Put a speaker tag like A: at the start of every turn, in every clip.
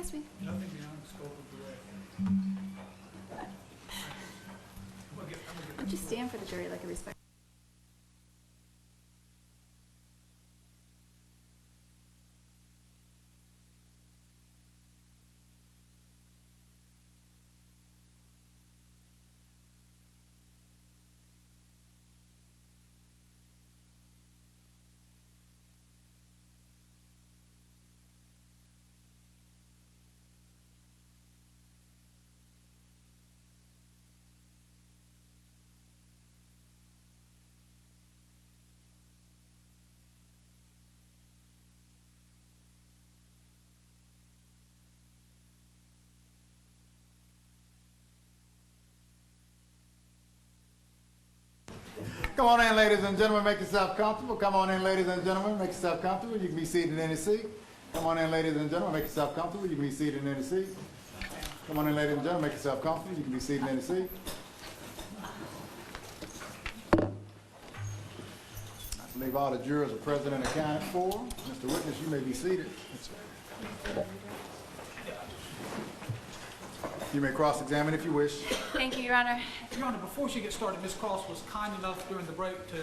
A: Excuse me.
B: Nothing beyond the scope of the record.
A: Why don't you stand for the jury like a respect?
C: Come on in, ladies and gentlemen, make yourself comfortable. Come on in, ladies and gentlemen, make yourself comfortable. You can be seated in any seat. Come on in, ladies and gentlemen, make yourself comfortable. You can be seated in any seat. Come on in, ladies and gentlemen, make yourself comfortable. You can be seated in any seat. I believe all the jurors are present and accounted for. Mr. Witness, you may be seated. You may cross-examine if you wish.
A: Thank you, Your Honor.
B: Your Honor, before she gets started, Ms. Cross was kind enough during the break to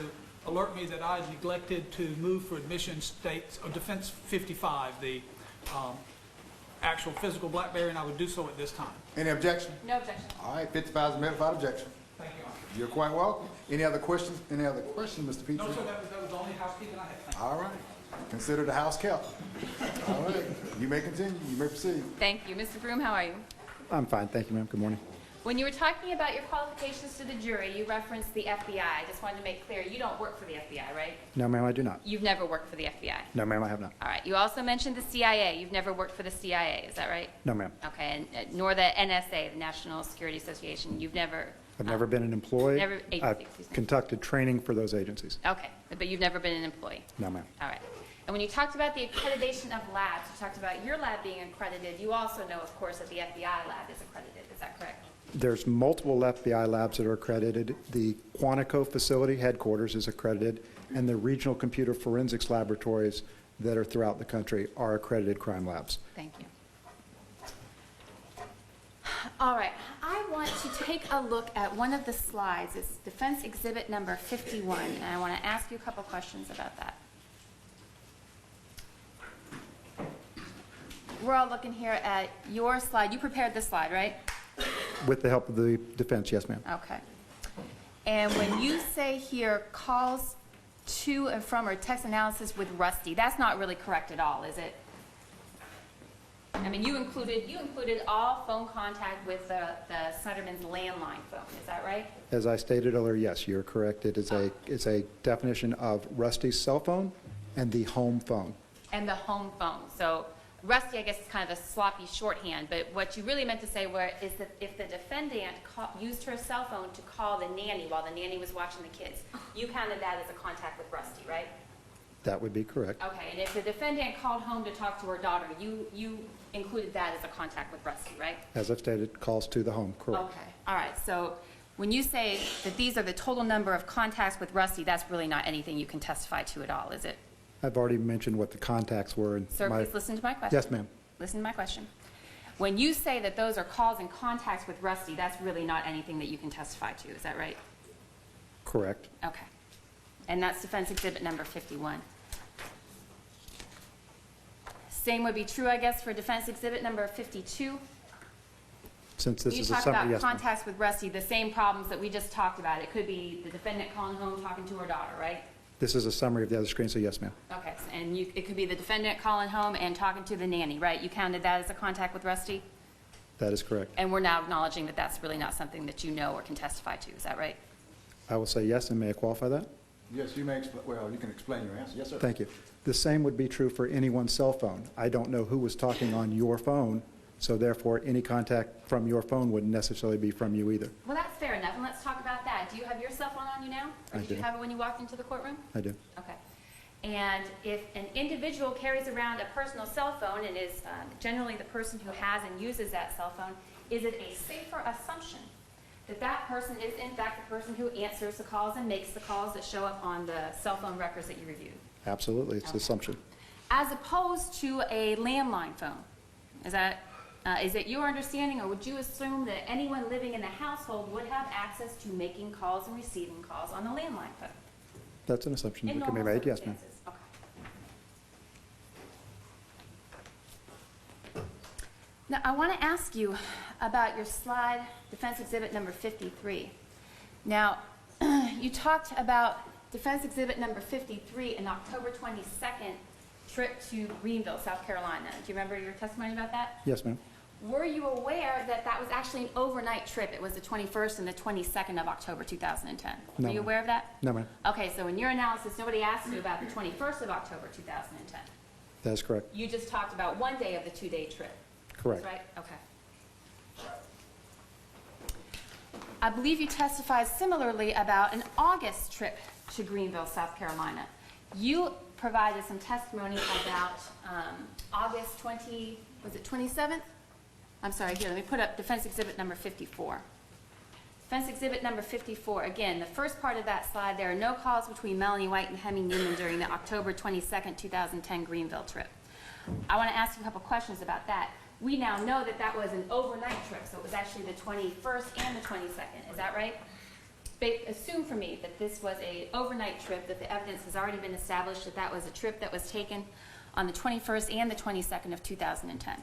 B: alert me that I neglected to move for admission states of Defense 55, the actual physical BlackBerry, and I would do so at this time.
C: Any objection?
A: No objection.
C: All right, 55 is admitted without objection.
B: Thank you, Your Honor.
C: You're quite welcome. Any other questions? Any other questions, Mr. Petrie?
B: No, sir, that was the only housekeeping I had. Thank you.
C: All right. Consider the house kept. All right. You may continue. You may proceed.
A: Thank you. Mr. Broom, how are you?
D: I'm fine, thank you, ma'am. Good morning.
A: When you were talking about your qualifications to the jury, you referenced the FBI. I just wanted to make clear, you don't work for the FBI, right?
D: No, ma'am, I do not.
A: You've never worked for the FBI.
D: No, ma'am, I have not.
A: All right. You also mentioned the CIA. You've never worked for the CIA. Is that right?
D: No, ma'am.
A: Okay. And nor the NSA, the National Security Association. You've never.
D: I've never been an employee.
A: Never agency,
D: I've
A: excuse me.
D: conducted training for those agencies.
A: Okay. But you've never been an employee.
D: No, ma'am.
A: All right. And when you talked about the accreditation of labs, you talked about your lab being accredited. You also know, of course, that the FBI lab is accredited. Is that correct?
D: There's multiple FBI labs that are accredited. The Quantico facility headquarters is accredited, and the regional computer forensics laboratories that are throughout the country are accredited crime labs.
A: Thank you. All right. I want to take a look at one of the slides. It's Defense Exhibit number 51, and I want to ask you a couple questions about that. We're all looking here at your slide. You prepared this slide, right?
D: With the help of the defense, yes, ma'am.
A: Okay. And when you say here calls to and from or text analysis with Rusty, that's not really correct at all, is it? I mean, you included all phone contact with the Sneiderman's landline phone. Is that right?
D: As I stated earlier, yes, you're correct. It's a definition of Rusty's cell phone and the home phone.
A: And the home phone. So Rusty, I guess, is kind of a sloppy shorthand, but what you really meant to say is that if the defendant used her cell phone to call the nanny while the nanny was watching the kids, you counted that as a contact with Rusty, right?
D: That would be correct.
A: Okay, and if the defendant called home to talk to her daughter, you included that as a contact with Rusty, right?
D: As I've stated, calls to the home, correct.
A: Okay, all right. So when you say that these are the total number of contacts with Rusty, that's really not anything you can testify to at all, is it?
D: I've already mentioned what the contacts were.
A: Sir, please listen to my question.
D: Yes, ma'am.
A: Listen to my question. When you say that those are calls and contacts with Rusty, that's really not anything that you can testify to, is that right?
D: Correct.
A: Okay. And that's Defense Exhibit number 51. Same would be true, I guess, for Defense Exhibit number 52.
D: Since this
A: You
D: is a
A: talked
D: summary,
A: about
D: yes, ma'am.
A: contacts with Rusty, the same problems that we just talked about. It could be the defendant calling home, talking to her daughter, right?
D: This is a summary of the other screen, so yes, ma'am.
A: Okay, and it could be the defendant calling home and talking to the nanny, right? You counted that as a contact with Rusty?
D: That is correct.
A: And we're now acknowledging that that's really not something that you know or can testify to, is that right?
D: I will say yes, and may I qualify that?
C: Yes, you may well, you can explain your answer. Yes, sir.
D: Thank you. The same would be true for anyone's cell phone. I don't know who was talking on your phone, so therefore any contact from your phone wouldn't necessarily be from you either.
A: Well, that's fair enough, and let's talk about that. Do you have your cell phone on you now? Or
D: I
A: did you
D: do.
A: have it when you walked into the courtroom?
D: I do.
A: Okay. And if an individual carries around a personal cell phone and is generally the person who has and uses that cell phone, is it a safer assumption that that person is in fact the person who answers the calls and makes the calls that show up on the cell phone records that you reviewed?
D: Absolutely. It's an assumption.
A: As opposed to a landline phone. Is that Is it your understanding, or would you assume that anyone living in the household would have access to making calls and receiving calls on the landline phone?
D: That's an assumption
A: In
D: that can be
A: normal
D: made, yes, ma'am.
A: circumstances? Okay. Now, I want to ask you about your slide, Defense Exhibit number 53. Now, you talked about Defense Exhibit number 53, an October 22nd trip to Greenbelt, South Carolina. Do you remember your testimony about that?
D: Yes, ma'am.
A: Were you aware that that was actually an overnight trip? It was the 21st and the 22nd of October 2010.
D: No,
A: Were you
D: ma'am.
A: aware of that?
D: No, ma'am.
A: Okay, so in your analysis, nobody asked you about the 21st of October 2010.
D: That is correct.
A: You just talked about one day of the two-day trip.
D: Correct.
A: That's right? Okay. I believe you testified similarly about an August trip to Greenville, South Carolina. You provided some testimony about August 20, was it 27th? I'm sorry, here, let me put up Defense Exhibit number 54. Defense Exhibit number 54, again, the first part of that slide, there are no calls between Melanie White and Hemi Newman during the October 22nd, 2010 Greenville trip. I want to ask you a couple questions about that. We now know that that was an overnight trip, so it was actually the 21st and the 22nd, is that right? Assume for me that this was an overnight trip, that the evidence has already been established that that was a trip that was taken on the 21st and the 22nd of 2010.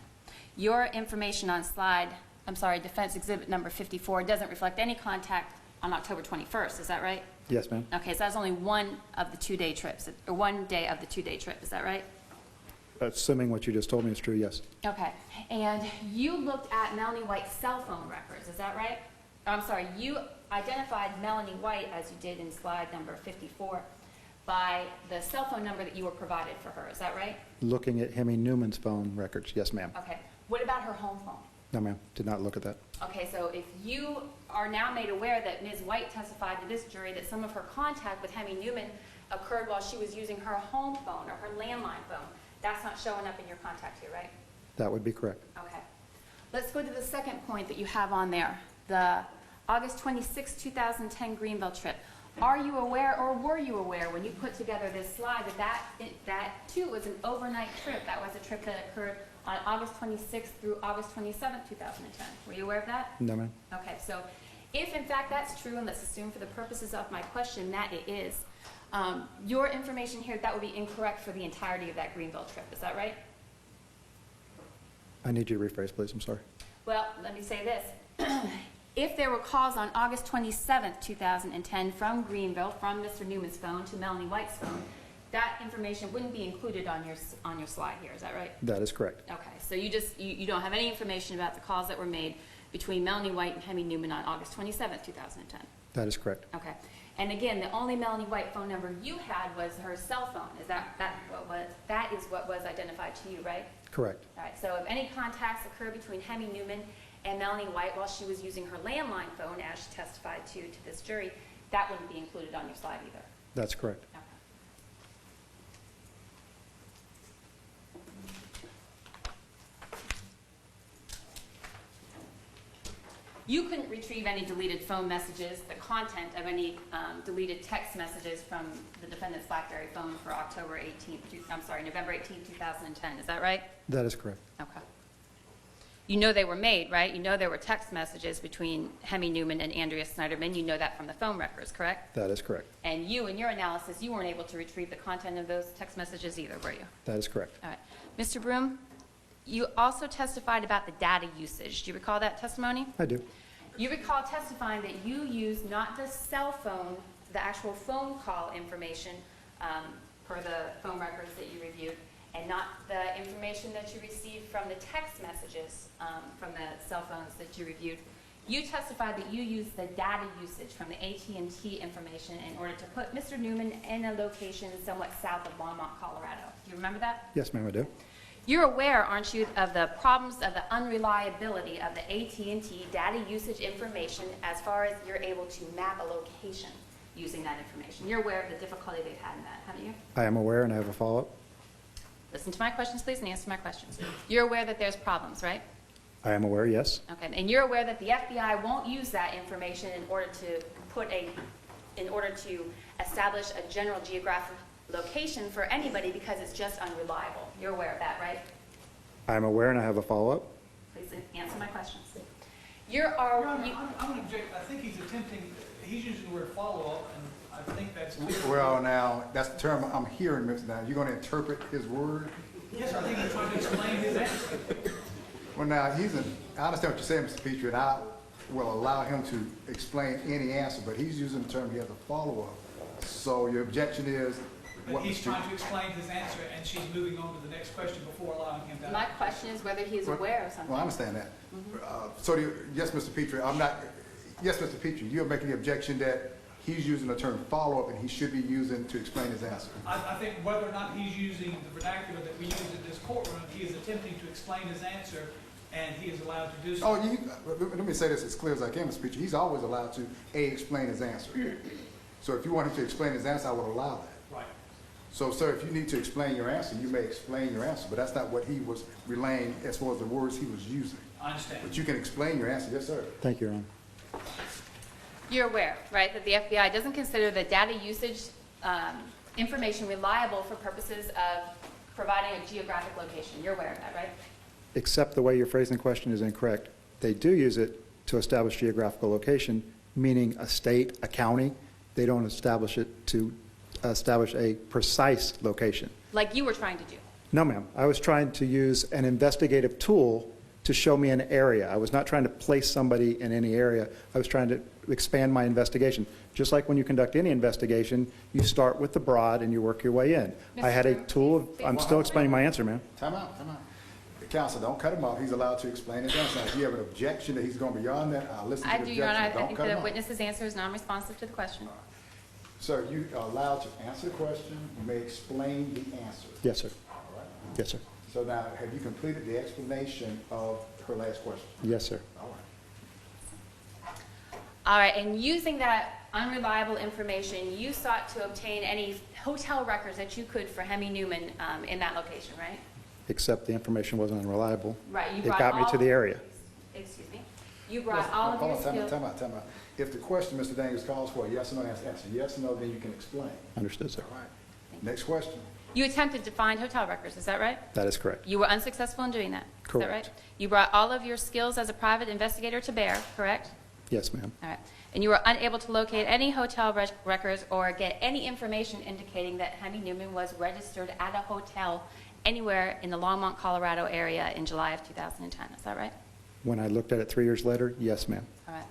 A: Your information on slide, I'm sorry, Defense Exhibit number 54 doesn't reflect any contact on October 21st, is that right?
D: Yes, ma'am.
A: Okay, so that's only one of the two-day trips, or one day of the two-day trip, is that right?
D: Assuming what you just told me is true, yes.
A: Okay, and you looked at Melanie White's cell phone records, is that right? I'm sorry, you identified Melanie White, as you did in slide number 54, by the cell phone number that you were provided for her, is that right?
D: Looking at Hemi Newman's phone records, yes, ma'am.
A: Okay, what about her home phone?
D: No, ma'am, did not look at that.
A: Okay, so if you are now made aware that Ms. White testified to this jury that some of her contact with Hemi Newman occurred while she was using her home phone or her landline phone, that's not showing up in your contact here, right?
D: That would be correct.
A: Okay. Let's go to the second point that you have on there, the August 26, 2010 Greenbelt trip. Are you aware, or were you aware, when you put together this slide, that too was an overnight trip? That was a trip that occurred on August 26th through August 27th, 2010. Were you aware of that?
D: No, ma'am.
A: Okay, so if in fact that's true, and let's assume for the purposes of my question that it is, your information here, that would be incorrect for the entirety of that Greenbelt trip. Is that right?
D: I need you to rephrase, please. I'm sorry.
A: Well, let me say this. If there were calls on August 27th, 2010 from Greenbelt, from Mr. Newman's phone to Melanie White's phone, that information wouldn't be included on your slide here. Is that right?
D: That is correct.
A: Okay, so you don't have any information about the calls that were made between Melanie White and Hemi Newman on August 27th, 2010.
D: That is correct.
A: Okay. And again, the only Melanie White phone number you had was her cell phone. Is that is what was identified to you, right?
D: Correct.
A: All right. So if any contacts occur between Hemi Newman and Melanie White while she was using her landline phone, as she testified to this jury, that wouldn't be included on your slide either.
D: That's correct.
A: Okay. You couldn't retrieve any deleted phone messages, the content of any deleted text messages from the defendant's BlackBerry phone for November 18th, 2010. Is that right?
D: That is correct.
A: Okay. You know they were made, right? You know there were text messages between Hemi Newman and Andrea Sneiderman. You know that from the phone records, correct?
D: That is correct.
A: And you, in your analysis, you weren't able to retrieve the content of those text messages either, were you?
D: That is correct.
A: All right. Mr. Broom, you also testified about the data usage. Do you recall that testimony?
D: I do.
A: You recall testifying that you used not the cell phone, the actual phone call information per the phone records that you reviewed, and not the information that you received from the text messages from the cell phones that you reviewed. You testified that you used the data usage from the AT&T information in order to put Mr. Newman in a location somewhat south of Longmont, Colorado. Do you remember that?
D: Yes, ma'am, I do.
A: You're aware, aren't you, of the problems of the unreliability of the AT&T data usage information as far as you're able to map a location using that information? You're aware of the difficulty they've had in that, haven't you?
D: I am aware, and I have a follow-up.
A: Listen to my questions, please, and answer my questions. You're aware that there's problems, right?
D: I am aware, yes.
A: Okay, and you're aware that the FBI won't use that information in order to establish a general geographic location for anybody because it's just unreliable. You're aware of that, right?
D: I am aware, and I have a follow-up.
A: Please answer my questions.
B: Your Honor, I'm going to object. I think he's using the word follow-up, and I think that's clear.
C: Well, now, that's the term I'm hearing, Mr. Now. You're going to interpret his word?
B: Yes, I think he's trying to explain his answer.
C: Well, now, I understand what you're saying, Mr. Petrie, and I will allow him to explain any answer, but he's using the term he has a follow-up. So your objection is
B: But
C: what,
B: he's
C: Mr.
B: trying to explain his answer, and she's moving on to the next question before allowing him to.
A: My question is whether he is aware of something.
C: Well, I understand that. Yes, Mr. Petrie, yes, Mr. Petrie, you're making the objection that he's using the term follow-up and he should be using to explain his answer.
B: I think whether or not he's using the vernacular that we use in this courtroom, he is attempting to explain his answer, and he is allowed to do so.
C: Oh, let me say this as clear as I can, Mr. Petrie. He's always allowed to, explain his answer. So if you want him to explain his answer, I would allow that.
B: Right.
C: So, sir, if you need to explain your answer, you may explain your answer, but that's not what he was relaying as far as the words he was using.
B: I understand.
C: But you can explain your answer. Yes, sir.
D: Thank you, Your Honor.
A: You're aware, right, that the FBI doesn't consider the data usage information reliable for purposes of providing a geographic location. You're aware of that, right?
D: Except the way you're phrasing the question is incorrect. They do use it to establish geographical location, meaning a state, a county. They don't establish it to establish a precise location.
A: Like you were trying to do.
D: No, ma'am. I was trying to use an investigative tool to show me an area. I was not trying to place somebody in any area. I was trying to expand my investigation. Just like when you conduct any investigation, you start with the broad and you work your way in. I had a tool of, I'm still explaining my answer, ma'am.
C: Time out, time out. Counsel, don't cut him off. He's allowed to explain his answer. If you have an objection that he's going beyond that, I'll listen to
A: I
C: the
A: do,
C: objection.
A: Your Honor. I
C: Don't
A: think
C: cut
A: that
C: him
A: a
C: off.
A: witness's answer is non-responsive to the question.
C: Sir, you are allowed to answer the question. You may explain the answer.
D: Yes, sir.
C: All right?
D: Yes, sir.
C: So now, have you completed the explanation of her last question?
D: Yes, sir.
C: All right.
A: All right, and using that unreliable information, you sought to obtain any hotel records that you could for Hemi Newman in that location, right?
D: Except the information wasn't unreliable.
A: Right. You
D: It
A: brought
D: got me
A: all
D: to the area.
A: Excuse me. You brought all of your
C: Hold on,
A: skills.
C: time out. If the question, Mr. Daniels, calls for a yes or no answer, yes or no, then you can explain.
D: Understood, sir.
C: All right. Next question.
A: You attempted to find hotel records, is that right?
D: That is correct.
A: You were unsuccessful in doing that. Is that right?
D: Correct.
A: You brought all of your skills as a private investigator to bear, correct?
D: Yes, ma'am.
A: All right. And you were unable to locate any hotel records or get any information indicating that Hemi Newman was registered at a hotel anywhere in the Longmont, Colorado area in July of 2010. Is that right?
D: When I looked at it 3 years later, yes, ma'am.
A: All right.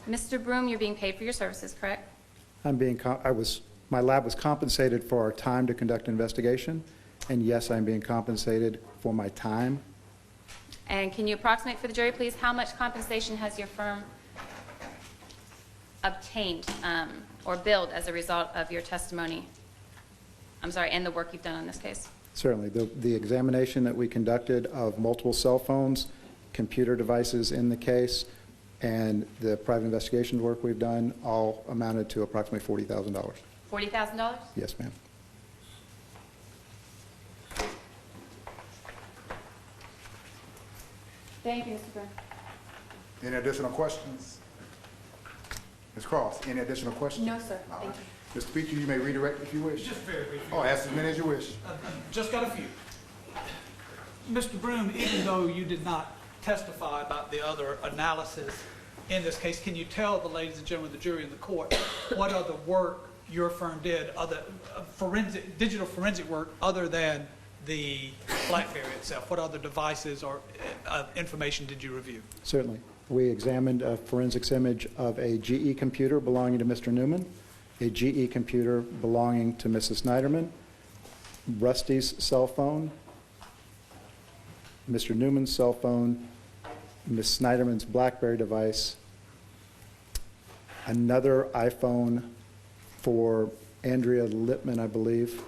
A: Mr. Broom, you're being paid for your services, correct?
D: My lab was compensated for our time to conduct an investigation, and yes, I'm being compensated for my time.
A: And can you approximate for the jury, please, how much compensation has your firm obtained or billed as a result of your testimony? I'm sorry, and the work you've done on this case?
D: Certainly. The examination that we conducted of multiple cell phones, computer devices in the case, and the private investigation work we've done all amounted to approximately $40,000.
A: $40,000?
D: Yes, ma'am.
A: Thank you, Mr. Broom.
C: Any additional questions? Ms. Cross, any additional questions?
A: No, sir.
C: All
A: Thank
C: right. Mr. Petrie, you may redirect if you wish.
B: Just very briefly.
C: Oh, ask as many as you wish.
B: Just got a few. Mr. Broom, even though you did not testify about the other analysis in this case, can you tell the ladies and gentlemen of the jury in the court what other work your firm did, other digital forensic work other than the BlackBerry itself? What other devices or information did you review?
D: Certainly. We examined a forensics image of a GE computer belonging to Mr. Newman, a GE computer belonging to Mrs. Sneiderman, Rusty's cell phone, Mr. Newman's cell phone, Ms. Sneiderman's BlackBerry device, another iPhone for Andrea Lippman, I believe,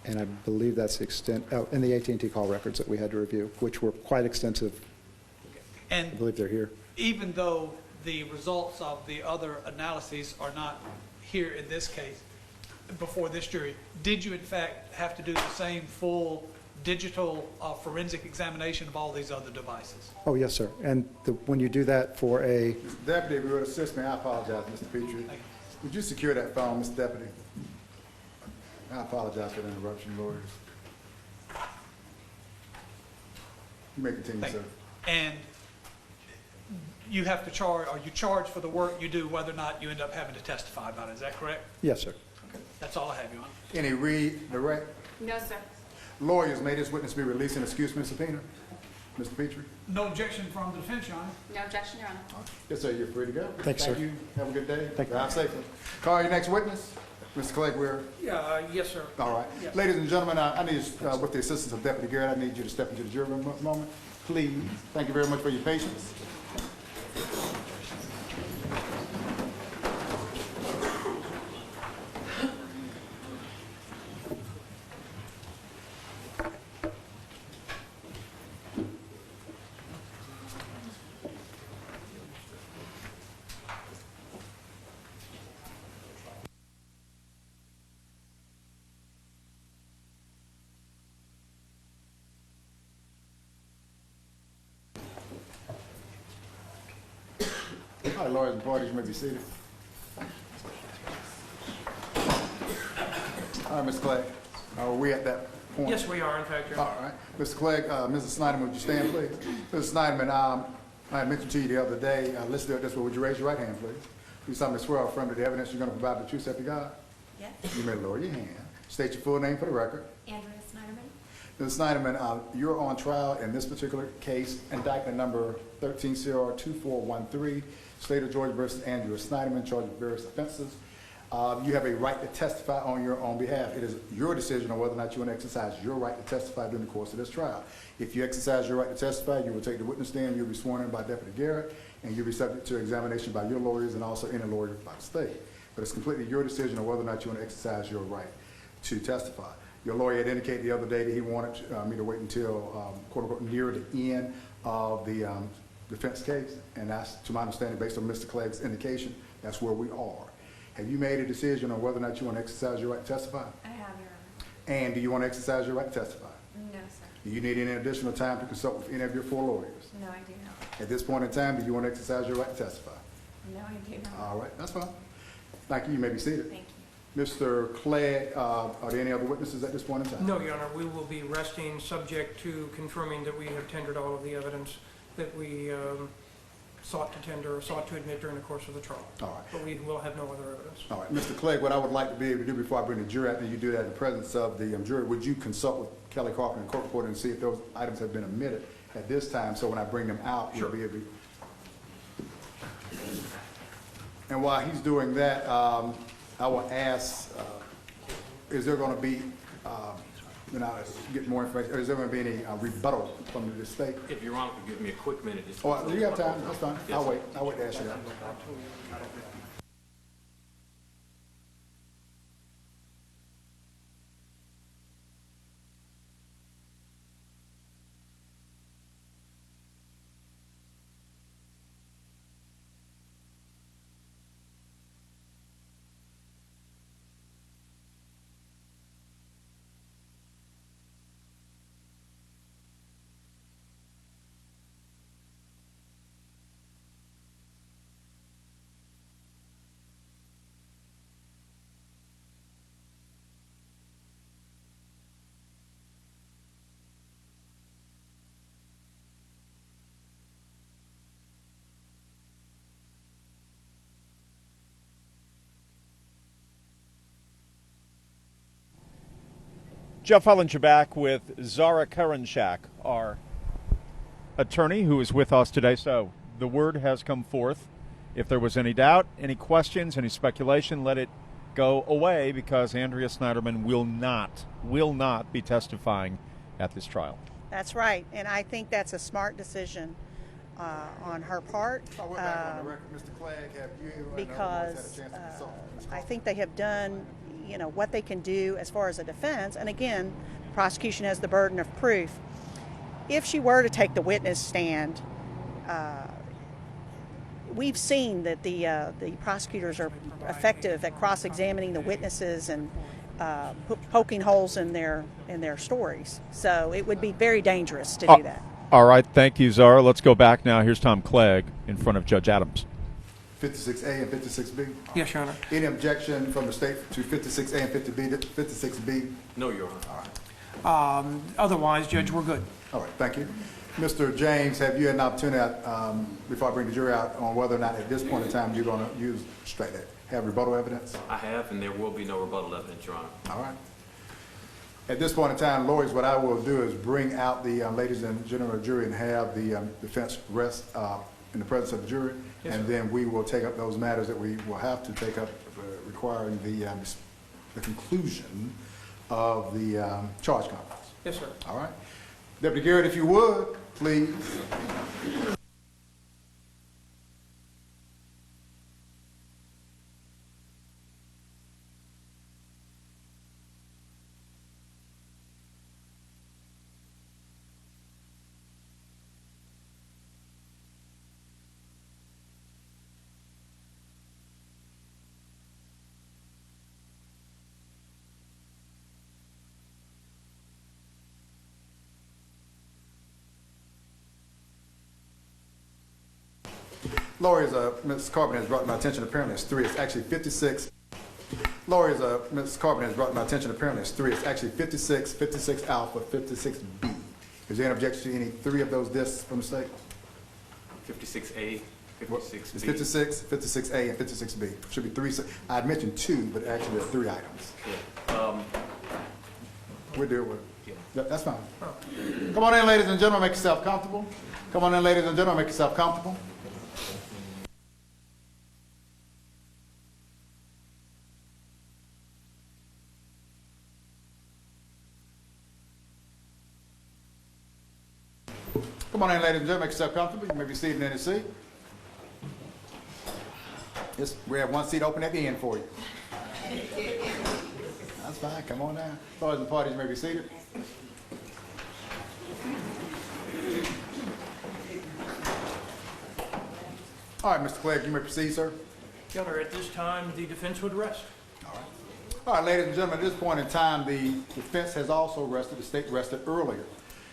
D: and I believe that's the extent, and the AT&T call records that we had to review, which were quite extensive. I
B: And
D: believe they're here.
B: even though the results of the other analyses are not here in this case, before this jury, did you in fact have to do the same full digital forensic examination of all these other devices?
D: Oh, yes, sir. And when you do that for a,
C: Mr. Deputy, if you would assist me, I apologize, Mr. Petrie.
B: Thank you.
C: Would you secure that phone, Mr. Deputy? I apologize for the interruption, lawyers. You may continue,
B: Thank
C: sir.
B: you. And you have to charge, or you charge for the work you do, whether or not you end up having to testify about it. Is that correct?
D: Yes, sir.
B: That's all I have, Your Honor.
C: Any read, direct?
A: No, sir.
C: Lawyers, may this witness be released in excuse me subpoena? Mr. Petrie?
B: No objection from the defense, Your Honor.
A: No objection, Your Honor.
C: Yes, sir, you're free to go.
D: Thanks, sir.
C: Thank you. Have a good day.
D: Thank you.
C: Drive safely. Call your next witness. Mr. Clegg, we're,
B: Yes, sir.
C: all right.
B: Yes.
C: Ladies and gentlemen, I need, with the assistance of Deputy Garrett, I need you to step into the jury room a moment, please. Thank you very much for your patience. All right, lawyers and parties, you may be seated. All right, Mr. Clegg, are we at that point?
E: Yes, we are, in fact, Your Honor.
C: All right. Mr. Clegg, Mrs. Sneiderman, would you stand, please? Mrs. Sneiderman, I mentioned to you the other day, let's do it this way. Would you raise your right hand, please? You solemnly swear or affirm that the evidence you're going to provide the truth, self you God?
A: Yes.
C: You may lower your hand. State your full name for the record.
A: Andrea Sneiderman.
C: Mrs. Sneiderman, you're on trial in this particular case, indictment number 13-CR-2413, State of Georgia versus Andrea Sneiderman, charged with various offenses. You have a right to testify on your own behalf. It is your decision on whether or not you want to exercise your right to testify during the course of this trial. If you exercise your right to testify, you will take the witness stand, you'll be sworn in by Deputy Garrett, and you'll be subject to examination by your lawyers and also any lawyer by the state. But it's completely your decision on whether or not you want to exercise your right to testify. Your lawyer had indicated the other day that he wanted me to wait until, quote unquote, near the end of the defense case, and that's, to my understanding, based on Mr. Clegg's indication, that's where we are. Have you made a decision on whether or not you want to exercise your right to testify?
A: I have, Your Honor.
C: And do you want to exercise your right to testify?
A: No, sir.
C: Do you need any additional time to consult with any of your four lawyers?
A: No, I do not.
C: At this point in time, do you want to exercise your right to testify?
A: No, I do not.
C: All right, that's fine. Thank you. You may be seated.
A: Thank you.
C: Mr. Clegg, are there any other witnesses at this point in time?
E: No, Your Honor, we will be resting subject to confirming that we have tendered all of the evidence that we sought to tender or sought to admit during the course of the trial.
C: All right.
E: But we will have no other evidence.
C: All right, Mr. Clegg, what I would like to be able to do before I bring the jury out, and you do that in the presence of the jury, would you consult with Kelly Crawford and court reporter and see if those items have been omitted at this time, so when I bring them out, you'll be able to. And while he's doing that, I will ask, is there going to be, get more information, or is there going to be any rebuttal from the state?
F: If Your Honor could give me a quick minute. Just
C: Oh, do you have time? That's fine.
F: Yes,
C: I'll
F: sir.
C: wait. I'll wait to ask you that.
G: Jeff Hollinger back with Zara Karanchak, our attorney who is with us today. So the word has come forth. If there was any doubt, any questions, any speculation, let it go away, because Andrea Sneiderman will not be testifying at this trial.
H: That's right, and I think that's a smart decision on her part.
C: We're back on the record. Mr. Clegg, have you and others
H: Because
C: had a chance to consult with Ms.
H: I
C: Crawford?
H: think they have done, what they can do as far as a defense. And again, the prosecution has the burden of proof. If she were to take the witness stand, we've seen that the prosecutors are effective at cross-examining the witnesses and poking holes in their stories. So it would be very dangerous to do that.
G: All right, thank you, Zara. Let's go back now. Here's Tom Clegg in front of Judge Adams.
C: 56A and 56B?
E: Yes, Your Honor.
C: Any objection from the state to 56A and 56B?
F: No, Your Honor.
C: All right.
E: Otherwise, Judge, we're good.
C: All right, thank you. Mr. James, have you had an opportunity, before I bring the jury out, on whether or not at this point in time you're going to use have rebuttal evidence?
F: I have, and there will be no rebuttal evidence, Your Honor.
C: All right. At this point in time, lawyers, what I will do is bring out the ladies and gentlemen of the jury and have the defense rest in the presence of the jury,
E: Yes,
C: and
E: sir.
C: then we will take up those matters that we will have to take up requiring the conclusion of the charge conference.
E: Yes, sir.
C: All right. Deputy Garrett, if you would, please. Lawyers, Ms. Carpenter has brought to my attention apparently it's 3. It's actually 56. Lawyers, Ms. Carpenter has brought to my attention apparently it's 3. It's actually 56, 56 alpha, 56B. Is there any objection to any 3 of those discs from the state?
F: 56A, 56B.
C: It's 56, 56A, and 56B. Should be 3. I had mentioned 2, but actually there are 3 items.
F: Yeah.
C: We'll deal with it.
F: Yeah.
C: That's fine. Come on in, ladies and gentlemen, make yourself comfortable. Come on in, ladies and gentlemen, make yourself comfortable. Come on in, ladies and gentlemen, make yourself comfortable. You may be seated in any seat. Yes, we have one seat open at the end for you. That's fine. Come on down. Lawyers and parties may be seated. All right, Mr. Clegg, you may proceed, sir.
E: Your Honor, at this time, the defense would rest.
C: All right, ladies and gentlemen, at this point in time, the defense has also rested. The state rested earlier.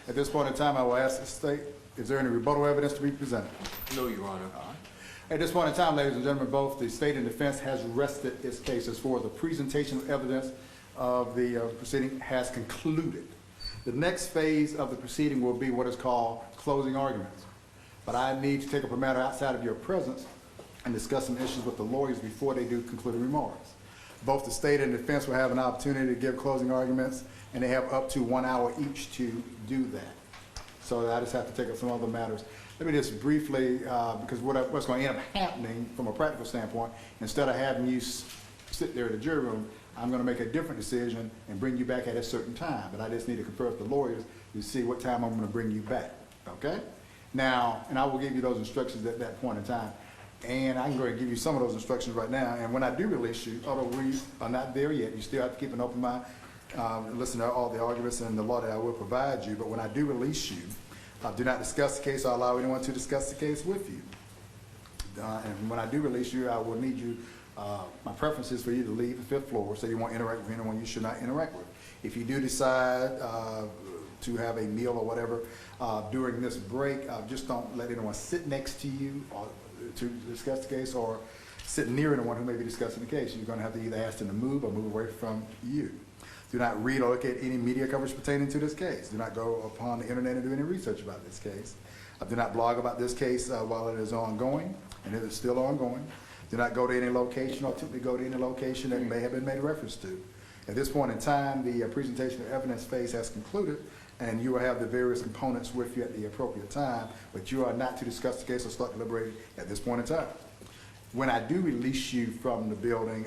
C: At this point in time, I will ask the state, is there any rebuttal evidence to be presented?
F: No, Your Honor.
C: At this point in time, ladies and gentlemen, both the state and defense has rested its case as far as the presentation of evidence of the proceeding has concluded. The next phase of the proceeding will be what is called closing arguments. But I need to take up a matter outside of your presence and discuss some issues with the lawyers before they do concluding remarks. Both the state and defense will have an opportunity to give closing arguments, and they have up to 1 hour each to do that. So I just have to take up some other matters. Let me just briefly, because what's going to end up happening from a practical standpoint, instead of having you sit there in the jury room, I'm going to make a different decision and bring you back at a certain time. But I just need to confer with the lawyers to see what time I'm going to bring you back. Okay? Now, and I will give you those instructions at that point in time. And I'm going to give you some of those instructions right now. And when I do release you, although we are not there yet, you still have to keep an open mind, listen to all the arguments and the law that I will provide you. But when I do release you, do not discuss the case or allow anyone to discuss the case with you. And when I do release you, I will need you, my preference is for you to leave the 5th floor, so you won't interact with anyone you should not interact with. If you do decide to have a meal or whatever during this break, just don't let anyone sit next to you or to discuss the case, or sit near anyone who may be discussing the case. You're going to have to either ask them to move or move away from you. Do not read or look at any media coverage pertaining to this case. Do not go upon the internet and do any research about this case. Do not blog about this case while it is ongoing, and it is still ongoing. Do not go to any location or typically go to any location that may have been made reference to. At this point in time, the presentation of evidence phase has concluded, and you will have the various components with you at the appropriate time, but you are not to discuss the case or start deliberating at this point in time. When I do release you from the building,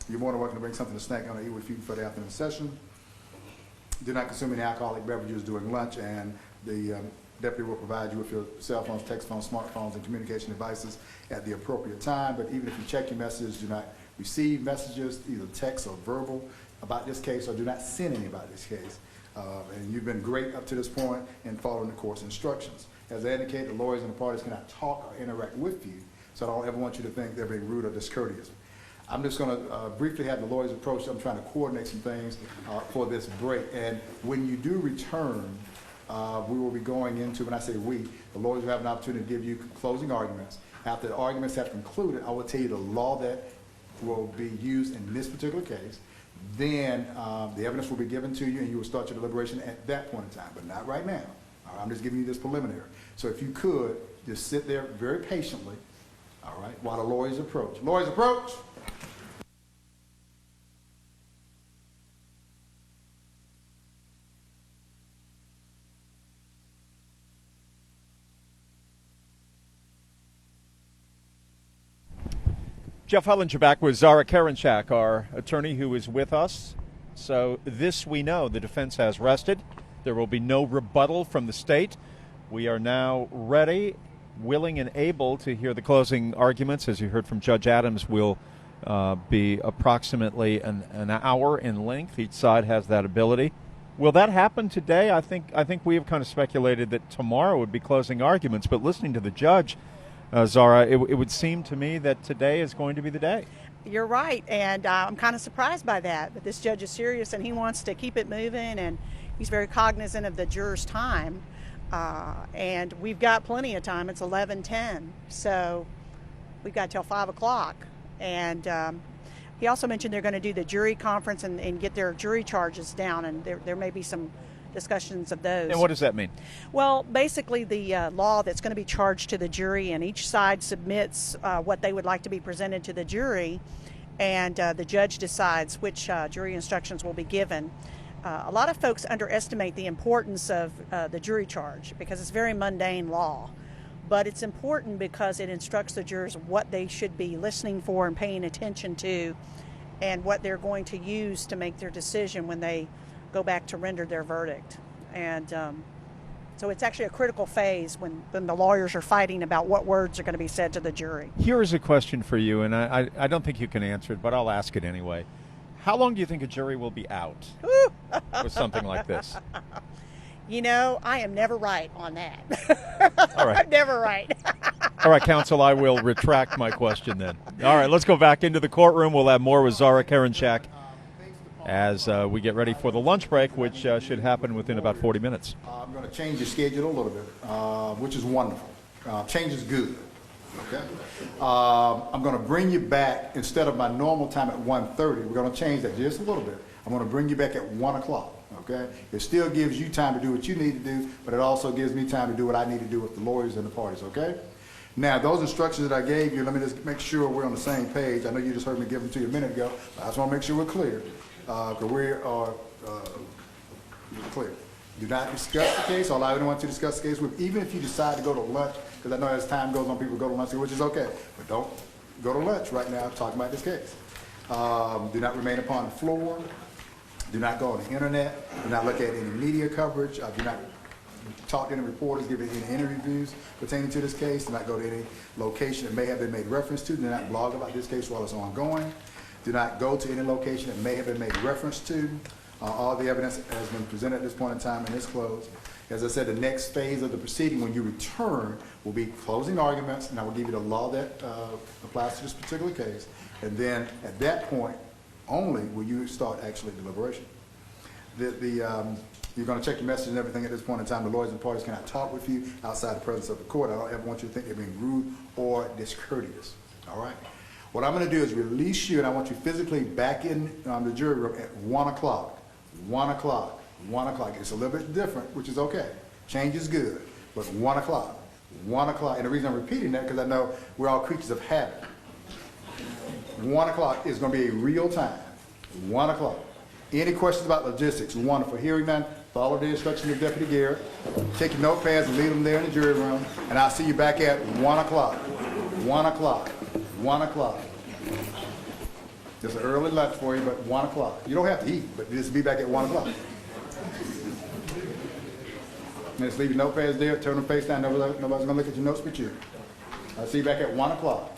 C: you're more than welcome to bring something to snack on or eat with you for the afternoon session. Do not consume any alcoholic beverages during lunch, and the deputy will provide you with your cell phones, text phones, smartphones, and communication devices at the appropriate time. But even if you check your messages, do not receive messages, either text or verbal, about this case, or do not send any about this case. And you've been great up to this point in following the course instructions. As I indicated, the lawyers and the parties cannot talk or interact with you, so I don't ever want you to think they're being rude or discourteous. I'm just going to briefly have the lawyers approach. I'm trying to coordinate some things for this break. And when you do return, we will be going into, when I say we, the lawyers will have an opportunity to give you closing arguments. After the arguments have concluded, I will tell you the law that will be used in this particular case. Then the evidence will be given to you, and you will start your deliberation at that point in time, but not right now. All right, I'm just giving you this preliminary. So if you could, just sit there very patiently, all right, while the lawyers approach. Lawyers approach.
G: Jeff Hullinger back with Zara Karenchak, our attorney who is with us. So this we know, the defense has rested. There will be no rebuttal from the state. We are now ready, willing and able to hear the closing arguments. As you heard from Judge Adams, will be approximately an hour in length. Each side has that ability. Will that happen today? I think we have kind of speculated that tomorrow would be closing arguments, but listening to the judge, Zara, it would seem to me that today is going to be the day.
H: You're right, and I'm kind of surprised by that. But this judge is serious, and he wants to keep it moving, and he's very cognizant of the jurors' time. And we've got plenty of time. It's 11:10, so we've got till 5 o'clock. And he also mentioned they're going to do the jury conference and get their jury charges down, and there may be some discussions of those.
G: And what does that mean?
H: Well, basically the law that's going to be charged to the jury, and each side submits what they would like to be presented to the jury, and the judge decides which jury instructions will be given. A lot of folks underestimate the importance of the jury charge because it's very mundane law, but it's important because it instructs the jurors what they should be listening for and paying attention to, and what they're going to use to make their decision when they go back to render their verdict. And so it's actually a critical phase when the lawyers are fighting about what words are going to be said to the jury.
G: Here is a question for you, and I don't think you can answer it, but I'll ask it anyway. How long do you think a jury will be out with something like this?
H: You know, I am never right on that.
G: All right.
H: I'm never right.
G: All right, counsel, I will retract my question then. All right, let's go back into the courtroom. We'll have more with Zara Karenchak as we get ready for the lunch break, which should happen within about 40 minutes.
C: I'm going to change your schedule a little bit, which is wonderful. Change is good. Okay. I'm going to bring you back, instead of my normal time at 1:30, we're going to change that just a little bit. I'm going to bring you back at 1 o'clock. Okay. It still gives you time to do what you need to do, but it also gives me time to do what I need to do with the lawyers and the parties. Okay. Now, those instructions that I gave you, let me just make sure we're on the same page. I know you just heard me give them to you a minute ago, but I just want to make sure we're clear. Because we are clear. Do not discuss the case or allow anyone to discuss the case with, even if you decide to go to lunch, because I know as time goes on, people go to lunch, which is okay. But don't go to lunch right now talking about this case. Do not remain upon the floor. Do not go on the internet. Do not look at any media coverage. Do not talk to any reporters, give any interviews pertaining to this case. Do not go to any location that may have been made reference to. Do not blog about this case while it's ongoing. Do not go to any location that may have been made reference to. All the evidence has been presented at this point in time and is closed. As I said, the next phase of the proceeding when you return will be closing arguments, and I will give you the law that applies to this particular case. And then at that point only will you start actually deliberation. You're going to check your message and everything at this point in time. The lawyers and parties cannot talk with you outside the presence of the court. I don't ever want you to think they're being rude or discourteous. All right? What I'm going to do is release you, and I want you physically back in the jury room at 1 o'clock. 1 o'clock. 1 o'clock. It's a little bit different, which is okay. Change is good. But 1 o'clock. 1 o'clock. And the reason I'm repeating that because I know we're all creatures of habit. 1 o'clock is going to be a real time. 1 o'clock. Any questions about logistics? Wonderful. Hearing none, follow the instructions of Deputy Garrett. Take your notepads and leave them there in the jury room. And I'll see you back at 1 o'clock. 1 o'clock. 1 o'clock. Just an early lunch for you, but 1 o'clock. You don't have to eat, but just be back at 1 o'clock. And just leave your notepads there, turn them face down. Nobody's going to look at your notes but you. I'll see you back at 1 o'clock.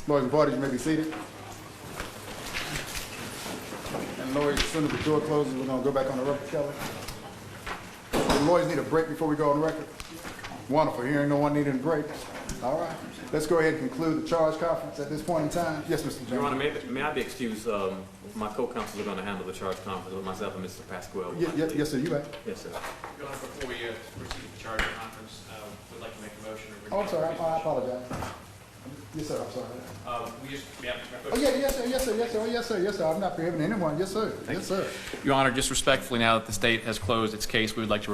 C: Lawyers and parties, you may be seated. And lawyers, as soon as the door closes, we're going to go back on the record, Kelly. The lawyers need a break before we go on the record. Wonderful. Hearing no one needing a break. All right. Let's go ahead and conclude the charge conference at this point in time. Yes, Mr. Jones.
F: Your Honor, may I be excused? My co-counsels are going to handle the charge conference with myself and Mr. Pasquale.
C: Yes, sir. You may.
F: Yes, sir.
I: Your Honor, before we proceed with the charge conference, we'd like to make a motion.
C: Oh, I'm sorry. I apologize. Yes, sir, I'm sorry.
I: We have
C: Oh, yeah, yes, sir, yes, sir, yes, sir, oh, yes, sir, yes, sir, I'm not prohibiting anyone, yes, sir, yes, sir.
I: Your Honor, just respectfully, now that the state has closed its case, we would like to